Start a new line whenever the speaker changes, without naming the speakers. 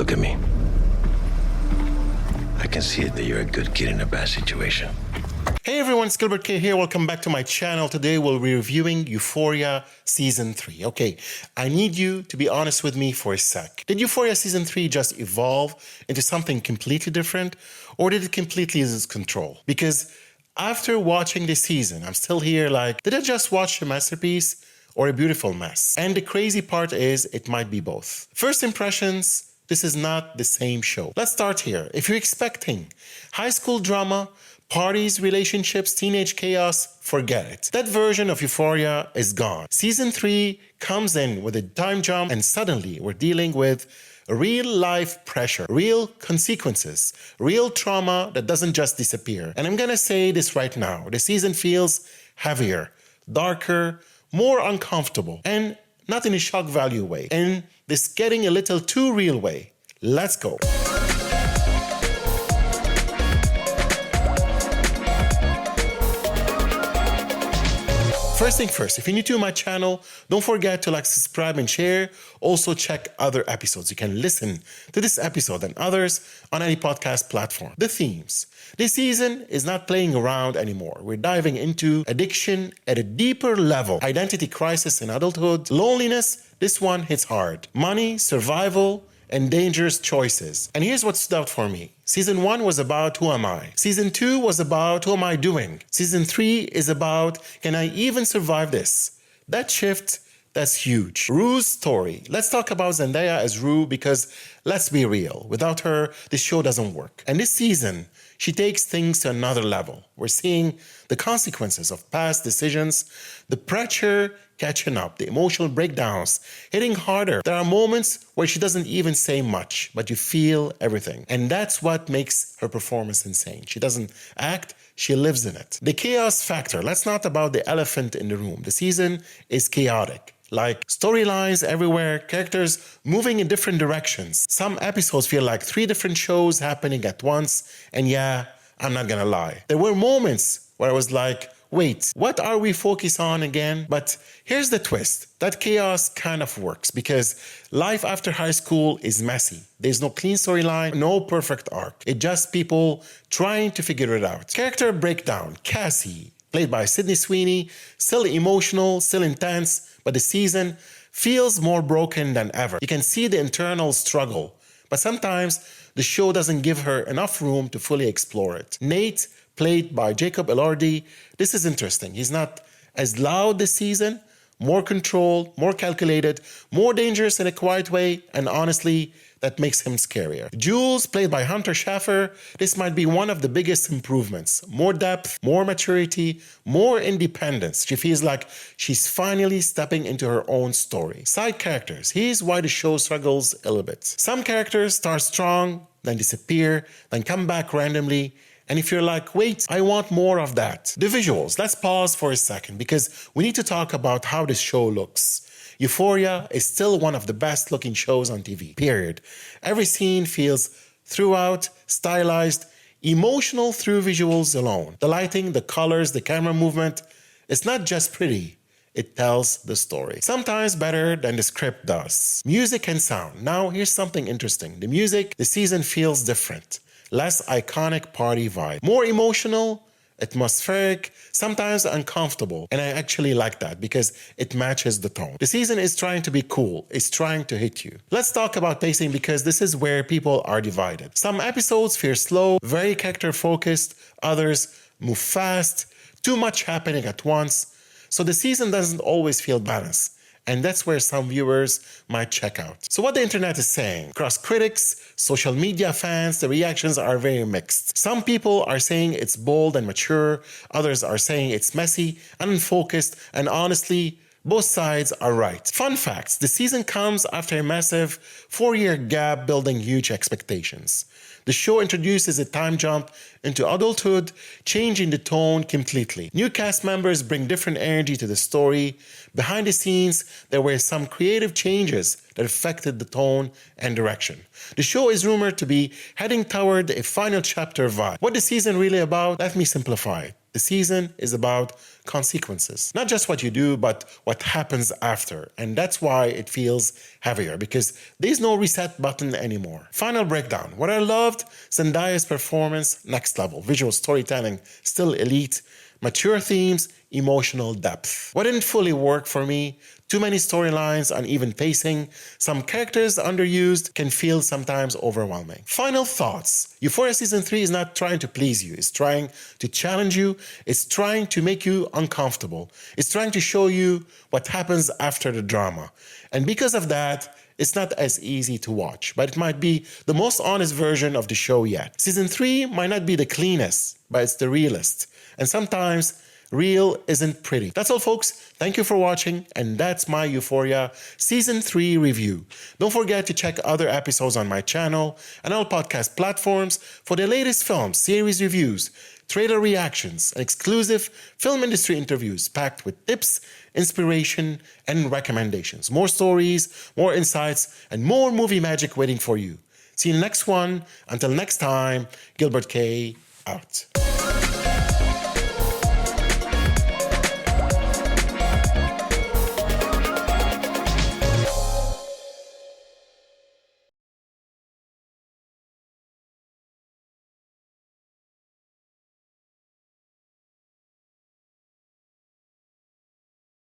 Look at me. I can see it that you're a good kid in a bad situation.
Hey everyone, it's Gilbert.K here. Welcome back to my channel. Today we'll be reviewing Euphoria Season 3. Okay, I need you to be honest with me for a sec. Did Euphoria Season 3 just evolve into something completely different? Or did it completely lose control? Because after watching this season, I'm still here like, did I just watch a masterpiece or a beautiful mess? And the crazy part is, it might be both. First impressions, this is not the same show. Let's start here. If you're expecting high school drama, parties, relationships, teenage chaos, forget it. That version of Euphoria is gone. Season 3 comes in with a time jump and suddenly we're dealing with real life pressure, real consequences, real trauma that doesn't just disappear. And I'm gonna say this right now. The season feels heavier, darker, more uncomfortable, and not in a shock value way, in this getting a little too real way. Let's go. First thing first, if you're new to my channel, don't forget to like, subscribe, and share. Also check other episodes. You can listen to this episode and others on any podcast platform. The themes. This season is not playing around anymore. We're diving into addiction at a deeper level. Identity crisis in adulthood, loneliness, this one hits hard. Money, survival, and dangerous choices. And here's what stood out for me. Season 1 was about who am I? Season 2 was about who am I doing? Season 3 is about can I even survive this? That shift, that's huge. Rue's story. Let's talk about Zendaya as Rue because let's be real. Without her, this show doesn't work. And this season, she takes things to another level. We're seeing the consequences of past decisions, the pressure catching up, the emotional breakdowns, hitting harder. There are moments where she doesn't even say much, but you feel everything. And that's what makes her performance insane. She doesn't act, she lives in it. The chaos factor. Let's not about the elephant in the room. The season is chaotic. Like storylines everywhere, characters moving in different directions. Some episodes feel like 3 different shows happening at once. And yeah, I'm not gonna lie. There were moments where I was like, wait, what are we focused on again? But here's the twist. That chaos kind of works because life after high school is messy. There's no clean storyline, no perfect arc. It's just people trying to figure it out. Character breakdown. Cassie, played by Sydney Sweeney, still emotional, still intense, but the season feels more broken than ever. You can see the internal struggle, but sometimes the show doesn't give her enough room to fully explore it. Nate, played by Jacob Elordi, this is interesting. He's not as loud this season, more controlled, more calculated, more dangerous in a quiet way, and honestly, that makes him scarier. Jules, played by Hunter Schaffer, this might be one of the biggest improvements. More depth, more maturity, more independence. She feels like she's finally stepping into her own story. Side characters. Here's why the show struggles a little bit. Some characters start strong, then disappear, then come back randomly. And if you're like, wait, I want more of that. The visuals. Let's pause for a second because we need to talk about how this show looks. Euphoria is still one of the best looking shows on TV, period. Every scene feels throughout, stylized, emotional through visuals alone. The lighting, the colors, the camera movement, it's not just pretty, it tells the story. Sometimes better than the script does. Music and sound. Now here's something interesting. The music, the season feels different. Less iconic party vibe. More emotional, atmospheric, sometimes uncomfortable. And I actually like that because it matches the tone. The season is trying to be cool. It's trying to hit you. Let's talk about pacing because this is where people are divided. Some episodes feel slow, very character focused. Others move fast, too much happening at once. So the season doesn't always feel balanced. And that's where some viewers might check out. So what the internet is saying, across critics, social media fans, the reactions are very mixed. Some people are saying it's bold and mature. Others are saying it's messy and unfocused. And honestly, both sides are right. Fun facts, the season comes after a massive 4-year gap building huge expectations. The show introduces a time jump into adulthood, changing the tone completely. New cast members bring different energy to the story. Behind the scenes, there were some creative changes that affected the tone and direction. The show is rumored to be heading toward a final chapter vibe. What the season really about? Let me simplify it. The season is about consequences. Not just what you do, but what happens after. And that's why it feels heavier, because there's no reset button anymore. Final breakdown. What I loved, Zendaya's performance, next level. Visual storytelling, still elite. Mature themes, emotional depth. What didn't fully work for me? Too many storylines, uneven pacing, some characters underused, can feel sometimes overwhelming. Final thoughts. Euphoria Season 3 is not trying to please you. It's trying to challenge you. It's trying to make you uncomfortable. It's trying to show you what happens after the drama. And because of that, it's not as easy to watch, but it might be the most honest version of the show yet. Season 3 might not be the cleanest, but it's the realest. And sometimes real isn't pretty. That's all, folks. Thank you for watching, and that's my Euphoria Season 3 review. Don't forget to check other episodes on my channel and all podcast platforms for the latest films, series reviews, trailer reactions, and exclusive film industry interviews packed with tips, inspiration, and recommendations. More stories, more insights, and more movie magic waiting for you. See you in the next one. Until next time, Gilbert.K out.